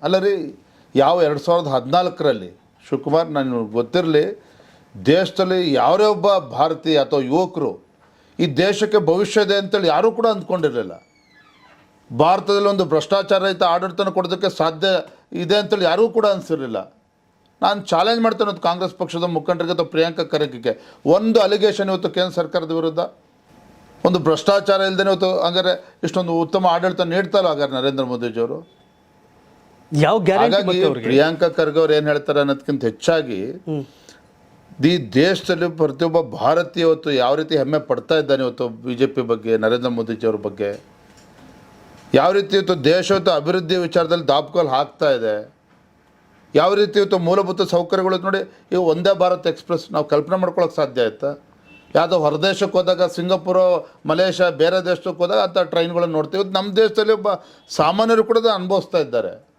ಅಲ್ಲ ರೀ, ಯಾವ 2014ರಲ್ಲಿ ಶಿವಕುಮಾರ್ ನಾನು ಗೊತ್ತಿರಲಿ, ದೇಶದಲ್ಲಿ ಯಾರೇ ಒಬ್ಬ ಭಾರತೀಯ ಅಥವಾ ಯುವಕರು ಈ ದೇಶಕ್ಕೆ ಭವಿಷ್ಯ ಇದೆ ಅಂತೇಳಿ ಯಾರೂ ಕೂಡ ಅಂದ್ಕೊಂಡಿರಲಿಲ್ಲ. ಭಾರತದಲ್ಲಿ ಒಂದು ಭ್ರಷ್ಟಾಚಾರ ರಹಿತ ಆಡಳಿತನ ಕೊಡೋದಕ್ಕೆ ಸಾಧ್ಯ ಇದೆ ಅಂತೇಳಿ ಯಾರೂ ಕೂಡ ಅನಿಸಿರಲಿಲ್ಲ. ನಾನು ಚಾಲೆಂಜ್ ಮಾಡ್ತೇನೆ ಇವತ್ತು ಕಾಂಗ್ರೆಸ್ ಪಕ್ಷದ ಮುಖಂಡರಿಗೆ ಅಥವಾ ಪ್ರಿಯಾಂಕಾ ಖರ್ಗೆಗೆ, ಒಂದು ಅಲಿಗೇಷನ್ ಇವತ್ತು ಕೇಂದ್ರ ಸರ್ಕಾರದ ವಿರುದ್ಧ, ಒಂದು ಭ್ರಷ್ಟಾಚಾರ ಇಲ್ಲದೇ ಇವತ್ತು ಹಂಗಾರೆ ಇಷ್ಟೊಂದು ಉತ್ತಮ ಆಡಳಿತ ನೀಡ್ತಾರೋ ಹಾಗಾದ್ರೆ ನರೇಂದ್ರ ಮೋದಿಜಿಯವರು. ಯಾವ ಹಾಗಾಗಿ ಪ್ರಿಯಾಂಕಾ ಖರ್ಗೆ ಅವ್ರು ಏನು ಹೇಳ್ತಾರೆ ಅನ್ನೋದಕ್ಕಿಂತ ಹೆಚ್ಚಾಗಿ ಈ ದೇಶದಲ್ಲಿ ಪ್ರತಿಯೊಬ್ಬ ಭಾರತೀಯ ಇವತ್ತು ಯಾವ ರೀತಿ ಹೆಮ್ಮೆ ಪಡ್ತಾ ಇದ್ದಾನೆ ಇವತ್ತು BJP ಬಗ್ಗೆ, ನರೇಂದ್ರ ಮೋದಿಜಿಯವ್ರ ಬಗ್ಗೆ, ಯಾವ ರೀತಿ ಇವತ್ತು ದೇಶ ಇವತ್ತು ಅಭಿವೃದ್ಧಿ ವಿಚಾರದಲ್ಲಿ ದಾಪುಗಾಲು ಹಾಕ್ತಾ ಇದೆ, ಯಾವ ರೀತಿ ಇವತ್ತು ಮೂಲಭೂತ ಸೌಕರ್ಯಗಳು ನೋಡಿ. ಈಗ ಒಂದೇ ಭಾರತ್ ಎಕ್ಸ್ಪ್ರೆಸ್ ನಾವು ಕಲ್ಪನೆ ಮಾಡ್ಕೊಳ್ಳೋಕೆ ಸಾಧ್ಯ ಆಯ್ತಾ? ಯಾವುದೋ ಹೊರದೇಶಕ್ಕೆ ಹೋದಾಗ, ಸಿಂಗಾಪುರ, ಮಲೇಷ್ಯಾ, ಬೇರೆ ದೇಶಕ್ಕೆ ಹೋದಾಗ ಅಂಥ ಟ್ರೈನ್ಗಳನ್ನು ನೋಡ್ತೀವಿ. ನಮ್ಮ ದೇಶದಲ್ಲಿ ಒಬ್ಬ ಸಾಮಾನ್ಯರು ಕೂಡ ಅನುಭವಿಸ್ತಾ ಇದ್ದಾರೆ.